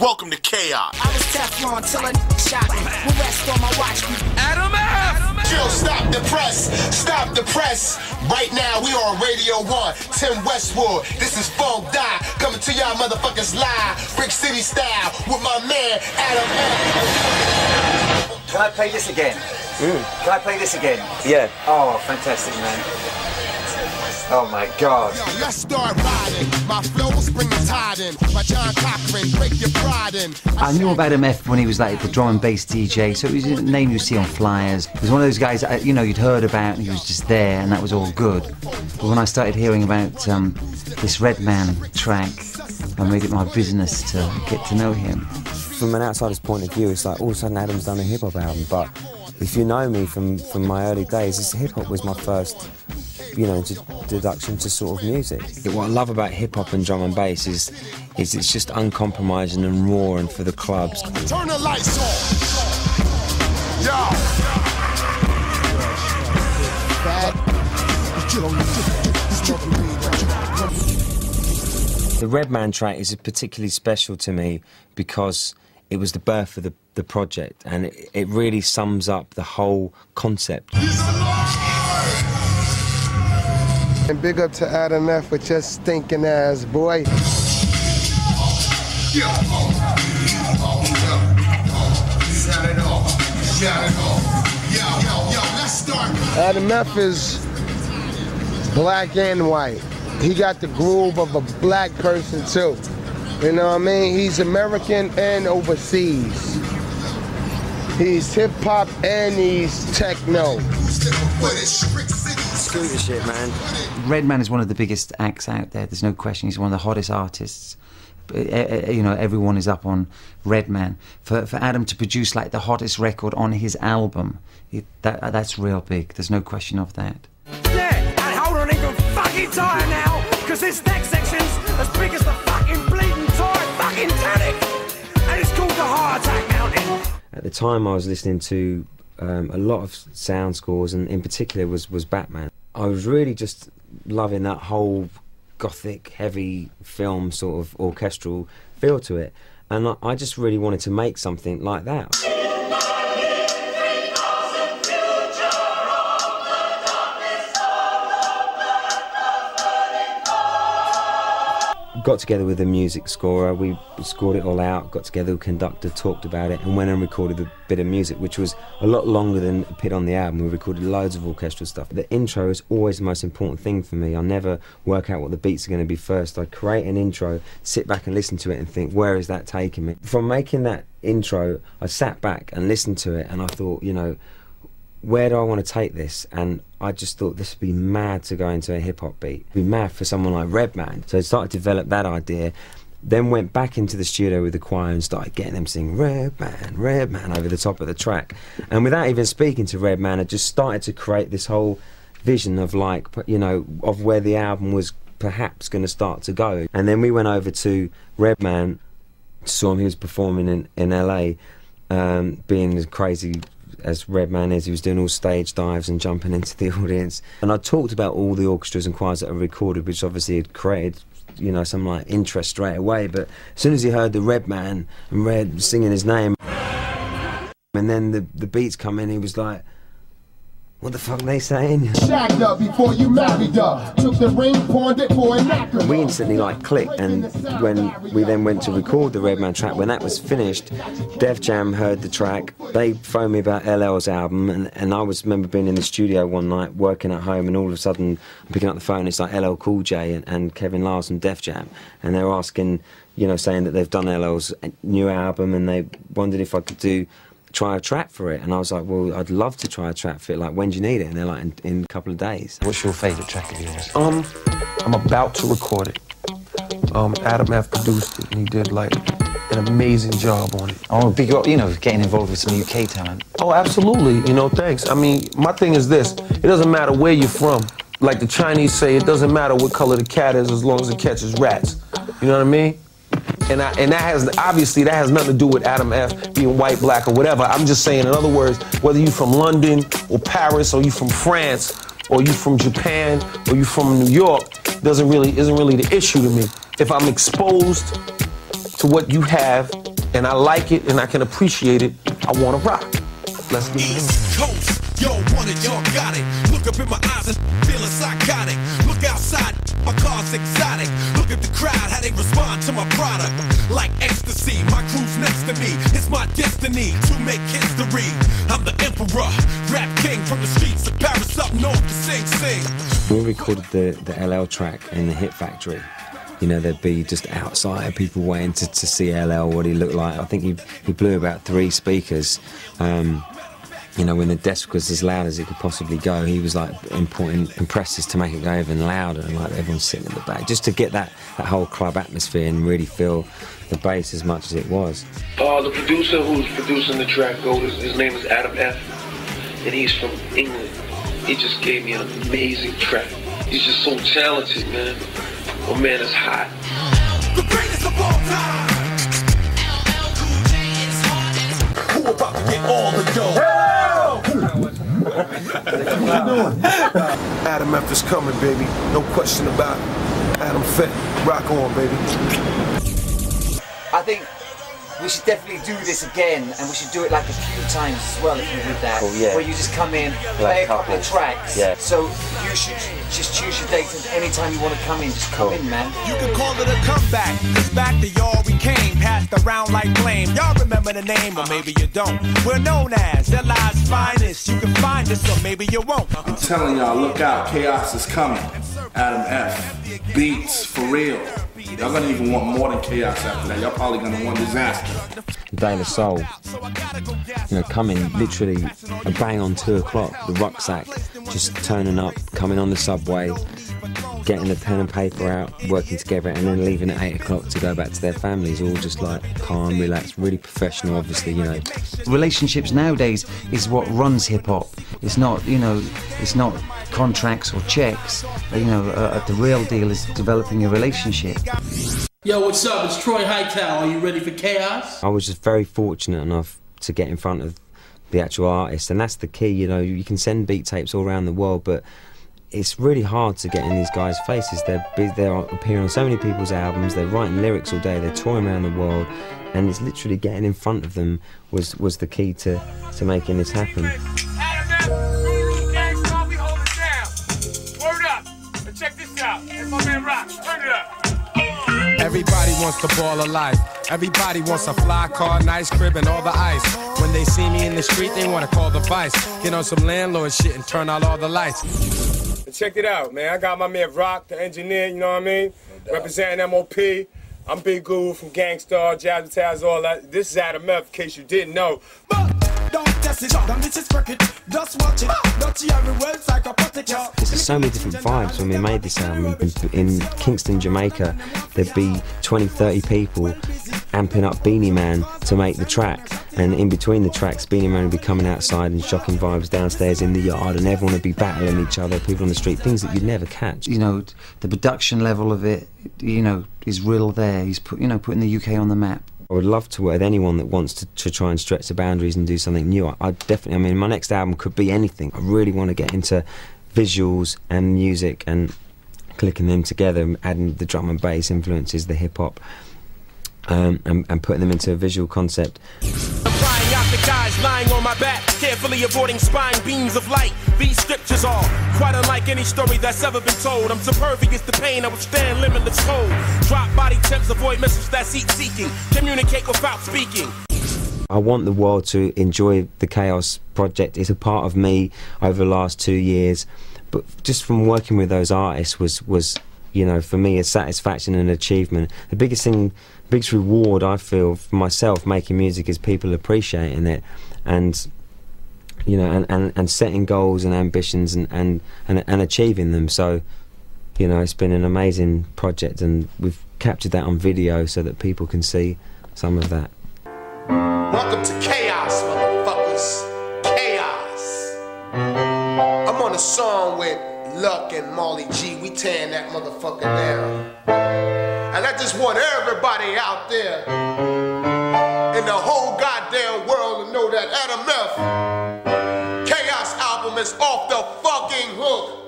Welcome to chaos. I was Teflon till a shot me. We'll rest on my watch. Adam F! Yo, stop the press, stop the press. Right now, we on Radio 1, Tim Westwood. This is Funk Die, coming to y'all motherfuckers live, Brick City style, with my man, Adam F. Can I play this again? Can I play this again? Yeah. Oh, fantastic, man. Oh my God. Yo, let's start riding. My flows bring the tide in. My John Cochran, break your pride in. I knew of Adam F when he was like the drum and bass DJ, so it was a name you see on flyers. He was one of those guys that, you know, you'd heard about and he was just there and that was all good. But when I started hearing about this REDMAN track, I made it my business to get to know him. From an outsider's point of view, it's like all of a sudden Adam's done a hip-hop album, but if you know me from my early days, hip-hop was my first, you know, introduction to sort of music. What I love about hip-hop and drum and bass is it's just uncompromising and raw and for the clubs. Turn the lights on. Yo. The REDMAN track is particularly special to me because it was the birth of the project, and it really sums up the whole concept. And big up to Adam F with your stinking ass, boy. Adam F is black and white. He got the groove of a black person too. You know what I mean? He's American and overseas. He's hip-hop and he's techno. Scooter shit, man. REDMAN is one of the biggest acts out there, there's no question. He's one of the hottest artists. You know, everyone is up on REDMAN. For Adam to produce like the hottest record on his album, that's real big, there's no question of that. Yeah, and hold on even fucking tighter now, because this next section's as big as the fucking bleeding tired fucking Titanic, and it's called the Heart Attack Mountain. At the time I was listening to a lot of sound scores, and in particular was Batman. I was really just loving that whole gothic, heavy film sort of orchestral feel to it, and I just really wanted to make something like that. Got together with a music scorer, we scored it all out, got together with a conductor, talked about it, and went and recorded a bit of music, which was a lot longer than appeared on the album. We recorded loads of orchestral stuff. The intro is always the most important thing for me. I never work out what the beats are going to be first. I create an intro, sit back and listen to it and think, where is that taking me? From making that intro, I sat back and listened to it, and I thought, you know, where do I want to take this? And I just thought this would be mad to go into a hip-hop beat. It'd be mad for someone like REDMAN. So I started to develop that idea, then went back into the studio with the choir and started getting them singing REDMAN, REDMAN over the top of the track. And without even speaking to REDMAN, I just started to create this whole vision of, like, you know, of where the album was perhaps going to start to go. And then we went over to REDMAN, saw him, he was performing in LA, being as crazy as REDMAN is. He was doing all stage dives and jumping into the audience. And I talked about all the orchestras and choirs that are recorded, which obviously had created, you know, some like interest straight away. But as soon as he heard the REDMAN and Red singing his name, and then the beats come in, he was like, what the fuck are they saying? Shagged up before you married up. Took the ring, pawned it for a knacker. We instantly like clicked, and when we then went to record the REDMAN track, when that was finished, Def Jam heard the track. They phoned me about LL's album, and I remember being in the studio one night working at home, and all of a sudden I'm picking up the phone, it's like L.L.COOL and Kevin Lars from Def Jam, and they're asking, you know, saying that they've done LL's new album, and they wondered if I could try a track for it. And I was like, well, I'd love to try a track for it. Like, when do you need it? And they're like, in a couple of days. What's your favourite track of yours? I'm about to record it. Adam F produced it, and he did like an amazing job on it. Oh, big, you know, getting involved with some UK talent. Oh, absolutely. You know, thanks. I mean, my thing is this: it doesn't matter where you're from. Like the Chinese say, it doesn't matter what color the cat is as long as it catches rats. You know what I mean? And that has, obviously, that has nothing to do with Adam F being white, black, or whatever. I'm just saying, in other words, whether you're from London or Paris, or you from France, or you from Japan, or you from New York, isn't really the issue to me. If I'm exposed to what you have and I like it and I can appreciate it, I want to rock. Let's do this. East Coast, y'all want it, y'all got it. Look up in my eyes and feeling psychotic. Look outside, my car's exotic. Look at the crowd, how they respond to my product. Like ecstasy, my crew's next to me. It's my destiny to make history. I'm the emperor, rap king from the streets of Paris up north to Sing Sing. We recorded the LL track in the Hit Factory. You know, there'd be just outside people waiting to see LL, what he looked like. I think he blew about 3 speakers. You know, when the desk was as loud as it could possibly go, he was like importing compressors to make it go even louder, and like everyone's sitting in the back, just to get that whole club atmosphere and really feel the bass as much as it was. The producer who's producing the track, his name is Adam F, and he's from England. He just gave me an amazing track. He's just so talented, man. Oh man, it's hot. The greatest of all time. Who about to get all the dough? Adam F is coming, baby. No question about it. Adam Fett, rock on, baby. I think we should definitely do this again, and we should do it like a few times as well if we did that. Oh, yeah. Where you just come in, play a couple of tracks. Yeah. So you should just choose your dates, and anytime you want to come in, just come in, man. You can call it a comeback, cause back to y'all we came, passed around like flame. Y'all remember the name, or maybe you don't. We're known as L.I's finest. You can find us, or maybe you won't. I'm telling y'all, look out, chaos is coming. Adam F. Beats, for real. Y'all gonna even want more than chaos after that. Y'all probably gonna want disaster. De La Soul, you know, coming literally a bang on 2 o'clock, the rucksack, just turning up, coming on the subway, getting the pen and paper out, working together, and then leaving at 8 o'clock to go back to their families, all just like calm, relaxed, really professional, obviously, you know. Relationships nowadays is what runs hip-hop. It's not, you know, it's not contracts or checks. You know, the real deal is developing a relationship. Yo, what's up? It's Troy Hightower. Are you ready for chaos? I was just very fortunate enough to get in front of the actual artist, and that's the key, you know. You can send beat tapes all around the world, but it's really hard to get in these guys' faces. They're appearing on so many people's albums, they're writing lyrics all day, they're touring around the world, and it's literally getting in front of them was the key to making this happen. Check this out, it's my man Rock, turn it up. Everybody wants the ball of life. Everybody wants a fly car, nice crib, and all the ice. When they see me in the street, they want to call the vice. Get on some landlord shit and turn out all the lights. Check it out, man. I got my man Rock, the engineer, you know what I mean? Representing MOP. I'm Big Guru from Gangstar, Jazz Taz, all that. This is Adam F, in case you didn't know. There's so many different vibes when we made this album. In Kingston, Jamaica, there'd be 20, 30 people amping up Beenie Man to make the track, and in between the tracks, Beenie Man would be coming outside and shocking vibes downstairs in the yard, and everyone would be battling each other, people on the street, things that you'd never catch. You know, the production level of it, you know, is real there. He's putting the UK on the map. I would love to work with anyone that wants to try and stretch the boundaries and do something new. I definitely, I mean, my next album could be anything. I really want to get into visuals and music and clicking them together, adding the drum and bass influences, the hip-hop, and putting them into a visual concept. Prying out the guys lying on my back, carefully avoiding spine beams of light. These scriptures are quite unlike any story that's ever been told. I'm supervious to pain, I withstand limitless cold. Drop body tips, avoid missiles that's heat-seeking. Communicate without speaking. I want the world to enjoy the Chaos project. It's a part of me over the last 2 years, but just from working with those artists was you know, for me, a satisfaction and achievement. The biggest thing, biggest reward I feel for myself making music is people appreciating it, and you know, and setting goals and ambitions and achieving them. So, you know, it's been an amazing project, and we've captured that on video so that people can see some of that. Welcome to Chaos, motherfuckers. Chaos. I'm on a song with Luck and Molly G. We tearing that motherfucker down. And I just want everybody out there in the whole goddamn world to know that Adam F. Chaos album is off the fucking hook.